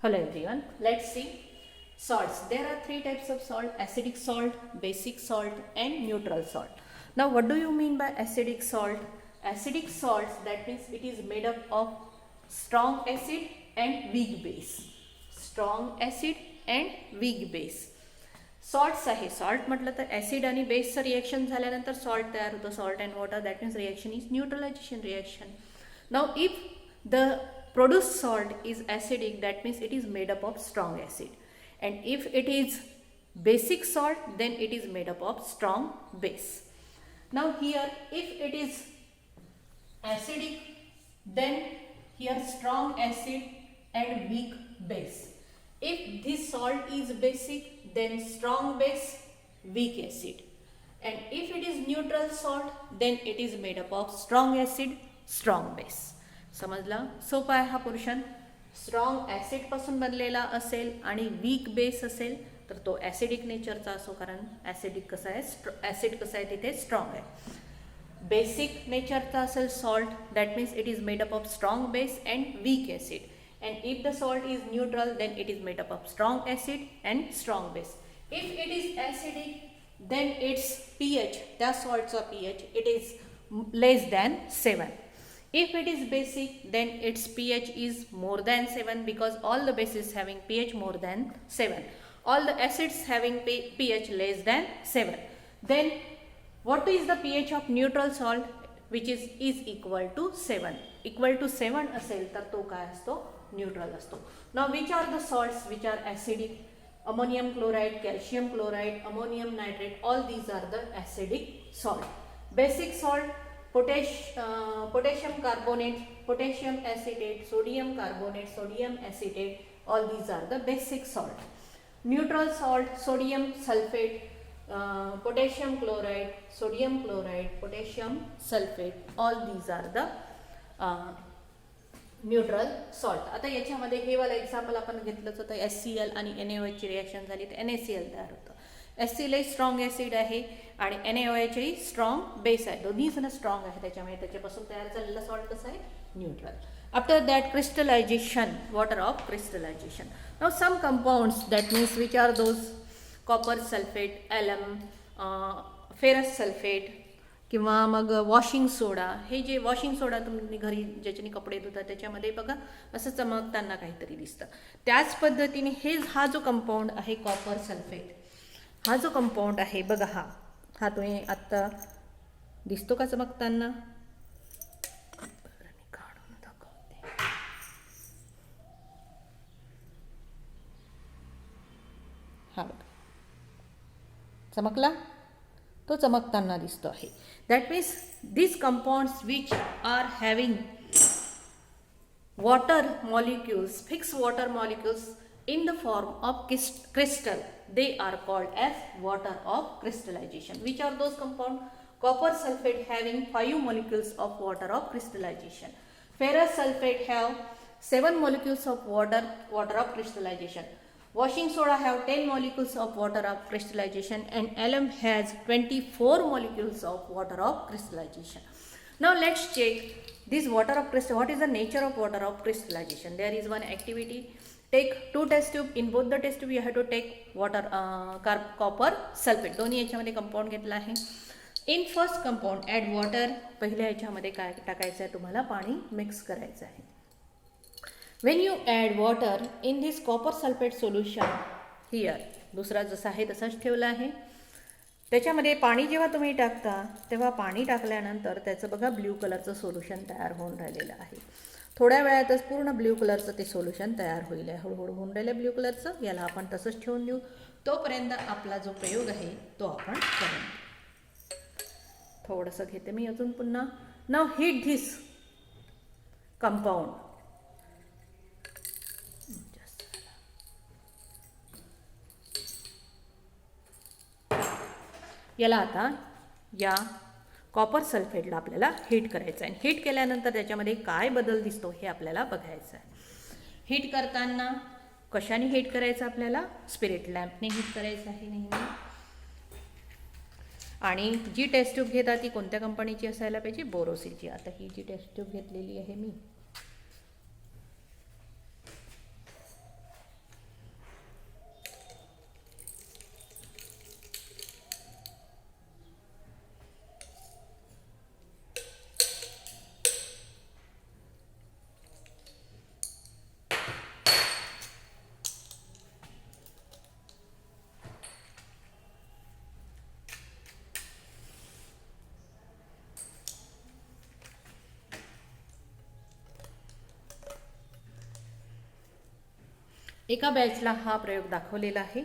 Hello everyone, let's see salts. There are three types of salt: acidic salt, basic salt and neutral salt. Now what do you mean by acidic salt? Acidic salts, that means it is made up of strong acid and weak base. Strong acid and weak base. Salts आहे. Salt म्हटलं तर acid आणि बेसचं reaction झाल्यानंतर salt तयार होतं. Salt and water, that means reaction is neutralisation reaction. Now if the produced salt is acidic, that means it is made up of strong acid, and if it is basic salt, then it is made up of strong base. Now here if it is acidic, then here strong acid and weak base. If this salt is basic, then strong base, weak acid, and if it is neutral salt, then it is made up of strong acid, strong base. समजला? सोपा आहे हा portion. Strong ॲसिडपासून बनलेला असेल आणि weak base असेल तर तो ॲसिडिक नेचरचा असो, कारण ॲसिडिक कसं आहे, ॲसिड कसं आहे तिथे स्ट्रॉंग आहे. बेसिक नेचरचा असेल salt, that means it is made up of strong base and weak acid, and if the salt is neutral, then it is made up of strong acid and strong base. If it is acidic, then it's pH, त्या सॉल्टचा pH it is less than 7. If it is basic, then its pH is more than 7, because all the bases having pH more than 7. All the acids having pH less than 7. Then what is the pH of neutral salt, which is equal to 7. Equal to 7 असेल तर तो काय असतो, neutral असतो. Now which are the salts which are acidic? Ammonium chloride, calcium chloride, ammonium nitrate, all these are the acidic salt. Basic salt, potassium carbonate, potassium acetate, sodium carbonate, sodium acetate, all these are the basic salt. Neutral salt, sodium sulfate, potassium chloride, sodium chloride, potassium sulfate, all these are the neutral salt. आता याच्यामध्ये हे वाला example आपण घेतलंच होतं. HCl आणि NaOH ची reaction झाली तर NaCl तयार होतं. HCl स्ट्रॉंग ॲसिड आहे आणि NaOH ही स्ट्रॉंग बेस आहे. दोन्ही जण स्ट्रॉंग आहे, त्याच्यामुळे त्याच्यापासून तयार झालेला सॉल्ट कसं आहे, neutral. After that crystallisation, water of crystallisation. Now some compounds, that means which are those: copper sulphate, alum, ferrous sulphate, किंवा मग वॉशिंग सोडा. हे जे वॉशिंग सोडा तुम्ही घरी ज्याच्याने कपडे धुतात त्याच्यामध्ये बघा असं चमकताना काहीतरी दिसतं. त्याच पद्धतीने हा जो कंपाऊंड आहे कॉपर सल्फेट, हा जो कंपाऊंड आहे बघा, हा तुम्ही आत्ता दिसतो का चमकताना? काढून दाखवते. हा बघा चमकला, तो चमकताना दिसतो आहे. That means these compounds which are having water molecules, fixed water molecules in the form of crystal, they are called as water of crystallization. Which are those compounds? Copper sulfate having 5 molecules of water of crystallization. Ferrous sulfate have 7 molecules of water of crystallization. Washing soda have 10 molecules of water of crystallization, and alum has 24 molecules of water of crystallization. Now let's check this water of crystal. What is the nature of water of crystallization? There is one activity. Take 2 test tube. In both the test tube you have to take water, copper sulfate. दोन्ही याच्यामध्ये compound घेतला आहे. In first compound add water. पहिल्या याच्यामध्ये काय टाकायचं आहे तुम्हाला? पाणी मिक्स करायचं आहे. When you add water in this copper sulfate solution, here दुसरा जसा आहे तसाच ठेवला आहे. त्याच्यामध्ये पाणी जेव्हा तुम्ही टाकता तेव्हा पाणी टाकल्यानंतर त्याचं बघा ब्ल्यू कलरचं सोल्युशन तयार होऊन राहिलेलं आहे. थोड्या वेळातच पूर्ण ब्ल्यू कलरचं ते सोल्युशन तयार होईल. हळूहळू होऊन राहिलं ब्ल्यू कलरचं. याला आपण तसंच ठेवून देऊ. तोपर्यंत आपला जो प्रयोग आहे तो आपण करू. थोडंसं घेते मी अजून पुन्हा. नाव हीट धिस कंपाऊंड. याला आता या कॉपर सल्फेटला आपल्याला हीट करायचं आहे. हीट केल्यानंतर त्याच्यामध्ये काय बदल दिसतो हे आपल्याला बघायचं आहे. हीट करताना कशाने हीट करायचं? आपल्याला स्पिरिट लॅम्पने हीट करायचं आहे नेहमी. आणि जी टेस्ट ट्यूब घेतात ती कोणत्या कंपनीची असायला पाहिजे? बोरोसिलची. आता ही जी टेस्ट ट्यूब घेतलेली आहे मी, एका बॅचला हा प्रयोग दाखवलेला आहे.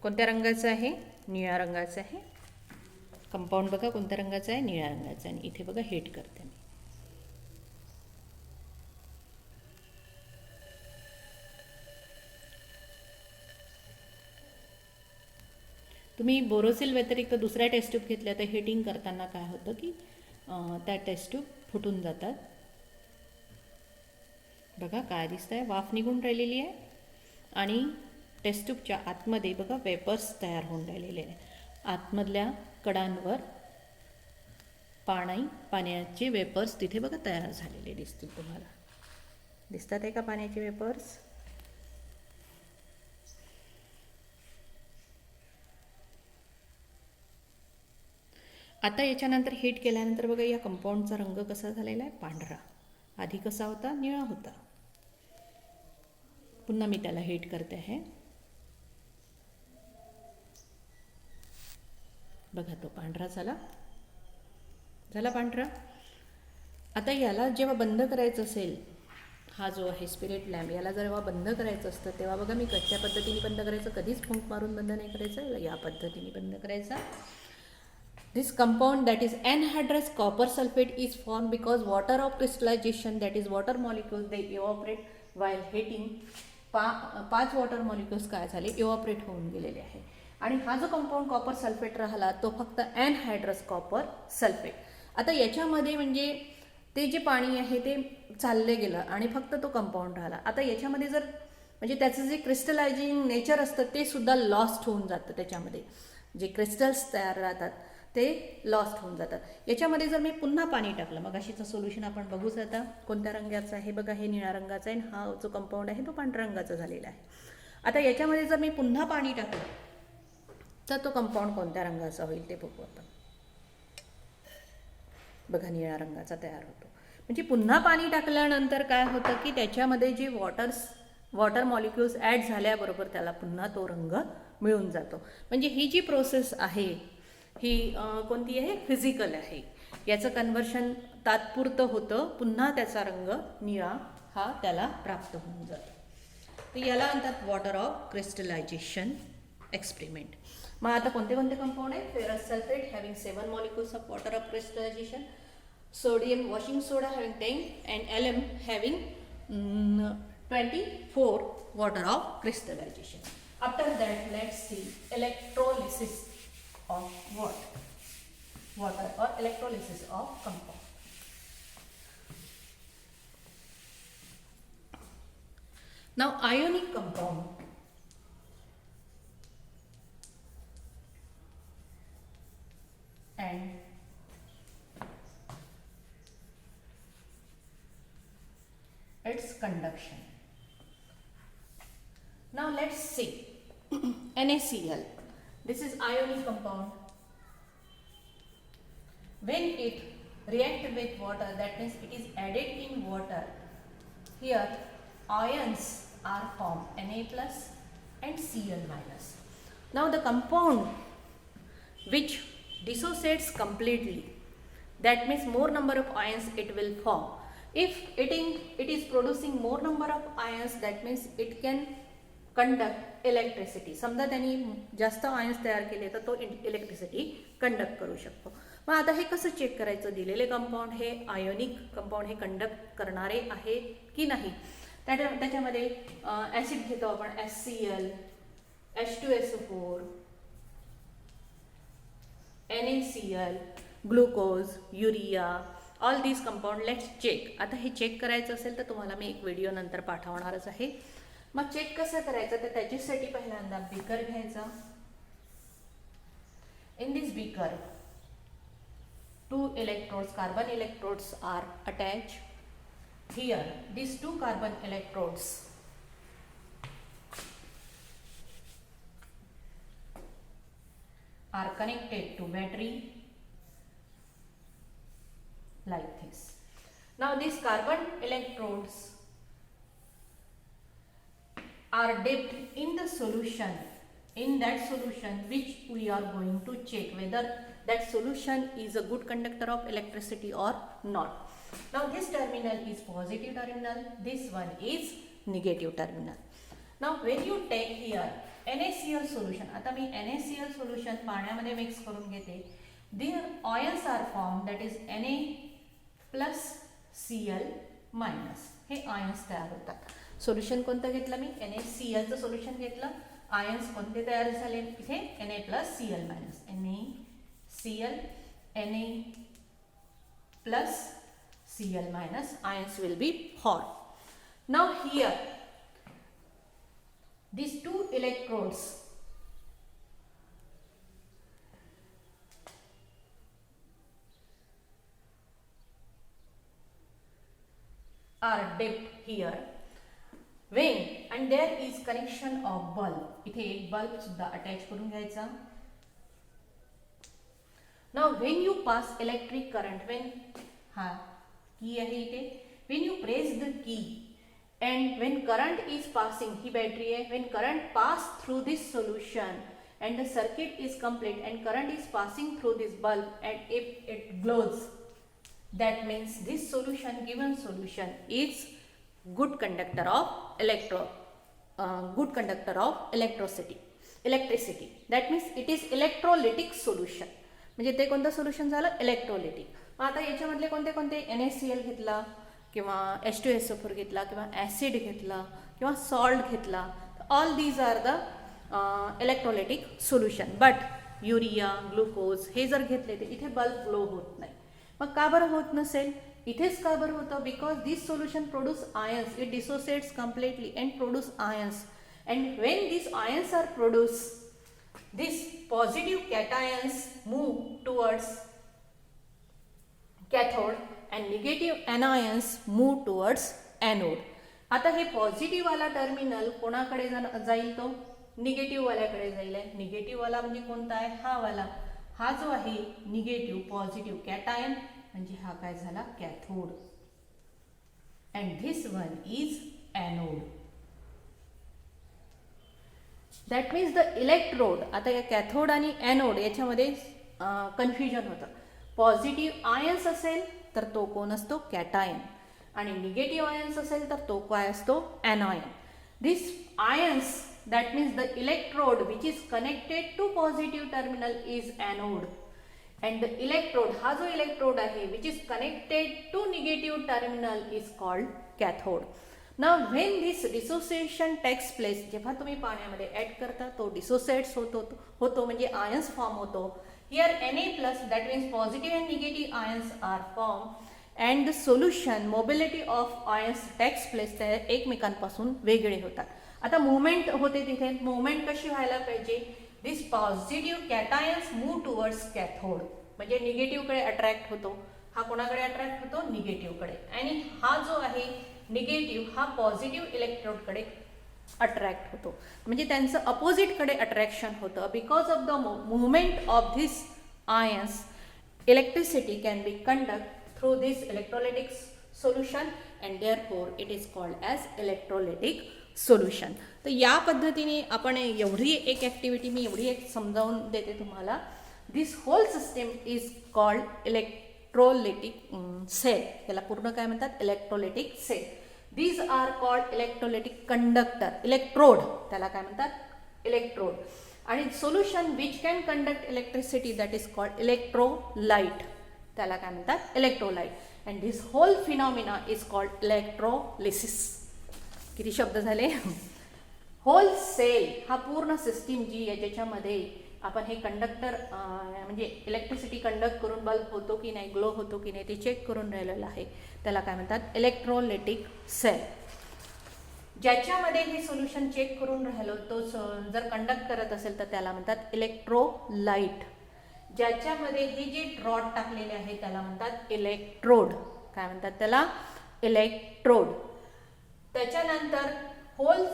कोणत्या रंगाचा आहे? निळ्या रंगाचा आहे. कंपाऊंड बघा कोणत्या रंगाचा आहे? निळ्या रंगाचा. आणि इथे बघा हिट करते मी. तुम्ही बोरोसिल व्यतिरिक्त दुसऱ्या टेस्ट ट्यूब घेतल्या तर हिटिंग करताना काय होतं की त्या टेस्ट ट्यूब फुटून जातात. बघा काय दिसतंय, वाफ निघून राहिलेली आहे आणि टेस्ट ट्यूबच्या आतमध्ये बघा वेपर्स तयार होऊन राहिलेले आहे. आतमधल्या कडांवर पाण्याचे वेपर्स तिथे बघा तयार झालेले दिसतील तुम्हाला. दिसतात आहे का पाण्याचे वेपर्स? आता याच्यानंतर हीट केल्यानंतर बघा या कंपाऊंडचा रंग कसा झालेला आहे? पांढरा. आधी कसा होता? निळा होता. पुन्हा मी त्याला हीट करते आहे. बघा तो पांढरा झाला पांढरा. आता याला जेव्हा बंद करायचं असेल, हा जो आहे स्पिरिट लॅम्प, याला जेव्हा बंद करायचं असतं तेव्हा बघा मी कशा पद्धतीने बंद करायचं, कधीच फूंक मारून बंद नाही करायचं, या पद्धतीने बंद करायचा. This compound, that is anhydrous copper sulfate, is formed because water of crystallization, that is water molecules, they evaporate while heating. 5 water molecules काय झाले? इव्हॉपरेट होऊन गेलेले आहे. आणि हा जो कंपाऊंड कॉपर सल्फेट राहिला तो फक्त अनहायड्रस कॉपर सल्फेट. आता याच्यामध्ये म्हणजे ते जे पाणी आहे ते चालले गेलं आणि फक्त तो कंपाऊंड राहिला. आता याच्यामध्ये जर म्हणजे त्याचं जे क्रिस्टलायझिंग नेचर असतं ते सुद्धा लॉस्ट होऊन जातं. त्याच्यामध्ये जे क्रिस्टल्स तयार राहतात ते लॉस्ट होऊन जातात. याच्यामध्ये जर मी पुन्हा पाणी टाकलं, मग अशीचं सोल्युशन आपण बघूच. आता कोणत्या रंगाचं आहे? बघा हे निळ्या रंगाचा आहे. हा जो कंपाऊंड आहे तो पांढऱ्या रंगाचा झालेला आहे. आता याच्यामध्ये जर मी पुन्हा पाणी टाकलं तर तो कंपाऊंड कोणत्या रंगाचा होईल ते बघू आपण. बघा निळ्या रंगाचा तयार होतो. म्हणजे पुन्हा पाणी टाकल्यानंतर काय होतं की त्याच्यामध्ये जे वॉटर मॉलिक्युल्स ॲड झाल्याबरोबर त्याला पुन्हा तो रंग मिळून जातो. म्हणजे ही जी प्रोसेस आहे ही कोणती आहे? फिजिकल आहे. याचं कन्व्हर्शन तात्पुरतं होतं, पुन्हा त्याचा रंग निळा हा त्याला प्राप्त होऊन जातो. तर याला म्हणतात वॉटर ऑफ क्रिस्टलायझेशन एक्सपेरिमेंट. मग आता कोणते कोणते कंपाऊंड आहेत? Ferrous sulphate having 7 molecules of water of crystallisation, sodium washing soda having 10 and alum having 24 water of crystallisation. After that let's see electrolysis of water or electrolysis of compound. Now ionic compound and its conduction. Now let's see NaCl. This is ionic compound. When it reacts with water, that means it is added in water. Here ions are formed, Na plus and Cl minus. Now the compound which dissociates completely, that means more number of ions it will form. If it is producing more number of ions, that means it can conduct electricity. समजा त्यांनी जास्त ions तयार केले तर तो electricity conduct करू शकतो. मग आता हे कसं चेक करायचं? दिलेले कंपाऊंड हे आयोनिक कंपाऊंड हे कंडक्ट करणारे आहे की नाही. त्याच्यामध्ये ॲसिड घेतो आपण HCl, H2SO4, NaCl, glucose, urea, all these compound. Let's check. आता हे चेक करायचं असेल तर तुम्हाला मी एक व्हिडिओ नंतर पाठवणारच आहे. मग चेक कसं करायचं तर त्याच्यासाठी पहिल्यांदा बीकर घ्यायचा. In this beaker 2 electrodes, carbon electrodes are attached. Here these 2 carbon electrodes are connected to battery like this. Now these carbon electrodes are dipped in the solution, in that solution which we are going to check whether that solution is a good conductor of electricity or not. Now this terminal is positive terminal, this one is negative terminal. Now when you take here NaCl solution, आता मी NaCl solution पाण्यामध्ये mix करून घेते. There ions are form that is Na plus Cl minus, हे ions तयार होतात. Solution कोणतं घेतलं मी? NaClचं सोल्युशन घेतलं. आयन्स कोणते तयार झाले इथे? Na plus Cl minus, NaCl, Na plus Cl minus, ions will be formed. Now here these two electrodes are dipped here when and there is connection of bulb. इथे एक bulb सुद्धा attach करून घ्यायचा. Now when you pass electric current, when हा key आहे इथे, when you press the key and when current is passing, he battery आहे, when current pass through this solution and the circuit is complete and current is passing through this bulb and if it glows, that means this solution, given solution is good conductor of electricity. That means it is electrolytic solution. म्हणजे ते कोणतं solution झालं? Electrolytic. मग आता याच्यामधले कोणते कोणते? NaCl घेतला किंवा H2SO4 घेतला किंवा ॲसिड घेतला किंवा सॉल्ट घेतला. All these are the electrolytic solution. But urea, glucose हे जर घेतले तर इथे बल्ब ग्लो होत नाही. मग का बरं होत नसेल? इथेच का बरं होतं? Because this solution produce ions, it dissociates completely and produce ions. And when this ions are produce, these positive cations move towards cathode and negative anions move towards anode. आता हे पॉझिटिव्ह वाला टर्मिनल कोणाकडे जाईल? तो negative वाल्याकडे जाईल. Negative वाला म्हणजे कोणता आहे? हा वाला. हा जो आहे निगेटिव्ह पॉझिटिव्ह कॅटायन म्हणजे हा काय झाला? Cathode. And this one is anode. That means the electrode. आता या कॅथोड आणि एनोड याच्यामध्ये कन्फ्युजन होतं. पॉझिटिव्ह आयन्स असेल तर तो कोण असतो? कॅटायन. आणि निगेटिव्ह आयन्स असेल तर तो काय असतो? Anion. This ions, that means the electrode which is connected to positive terminal is anode. And the electrode, हा जो इलेक्ट्रोड आहे which is connected to negative terminal is called cathode. Now when this dissociation takes place, जेव्हा तुम्ही पाण्यामध्ये add करता तो dissociates होतो म्हणजे आयन्स फॉर्म होतो. Here Na plus, that means positive and negative ions are formed and the solution mobility of ions takes place. ते एकमेकांपासून वेगळे होतात. आता मुवमेंट होते तिथे. मुवमेंट कशी व्हायला पाहिजे? This positive cations move towards cathode म्हणजे निगेटिव्ह कडे अट्रॅक्ट होतो. हा कोणाकडे अट्रॅक्ट होतो? निगेटिव्ह कडे. आणि हा जो आहे निगेटिव्ह हा पॉझिटिव्ह इलेक्ट्रोडकडे अट्रॅक्ट होतो. म्हणजे त्यांचं अपोजिटकडे अट्रॅक्शन होतं. Because of the movement of this ions, electricity can be conduct through this electrolytic solution and therefore it is called as electrolytic solution. तर या पद्धतीने आपण एवढी एक ॲक्टिव्हिटी मी एवढी एक समजावून देते तुम्हाला. This whole system is called electrolytic cell. याला पूर्ण काय म्हणतात? Electrolytic cell. These are called electrolytic conductor. Electrode त्याला काय म्हणतात? इलेक्ट्रोड. आणि solution which can conduct electricity that is called electrolyte. त्याला काय म्हणतात? Electrolyte. And this whole phenomena is called electrolysis. किती शब्द झाले? होल सेल हा पूर्ण सिस्टीम जी आहे ज्याच्यामध्ये आपण हे कंडक्टर म्हणजे इलेक्ट्रिसिटी कंडक्ट करून बल्ब होतो की नाही, ग्लो होतो की नाही ते चेक करून राहिलेलं आहे, त्याला काय म्हणतात? Electrolytic cell. ज्याच्यामध्ये हे सोल्युशन चेक करून राहिलो तो जर कंडक्ट करत असेल तर त्याला म्हणतात इलेक्ट्रोलाइट. ज्याच्यामध्ये हे जे ड्रॉट टाकलेले आहे त्याला म्हणतात इलेक्ट्रोड. काय म्हणतात त्याला? इलेक्ट्रोड. त्याच्यानंतर होल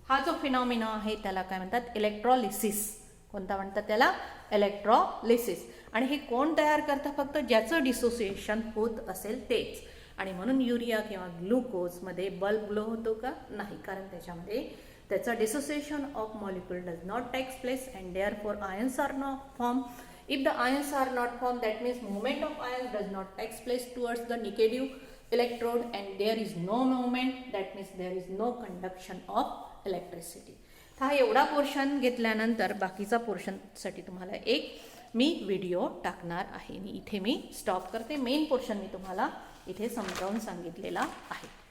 हा जो फिनॉमिना आहे त्याला काय म्हणतात? इलेक्ट्रोलिसिस. कोणता म्हणतात त्याला? इलेक्ट्रोलिसिस. आणि हे कोण तयार करतं? फक्त ज्याचं डिसोसिएशन होत असेल तेच. आणि म्हणून युरिया किंवा ग्लुकोजमध्ये बल्ब ग्लो होतो का? नाही, कारण त्याच्यामध्ये त्याचं dissociation of molecule does not takes place and therefore ions are not form. If the ions are not form that means movement of ions does not takes place towards the negative electrode and there is no movement, that means there is no conduction of electricity. हा एवढा portion घेतल्यानंतर बाकीचा पोर्शनसाठी तुम्हाला एक मी video टाकणार आहे. इथे मी stop करते. मेन पोर्शन मी तुम्हाला इथे समजावून सांगितलेला आहे.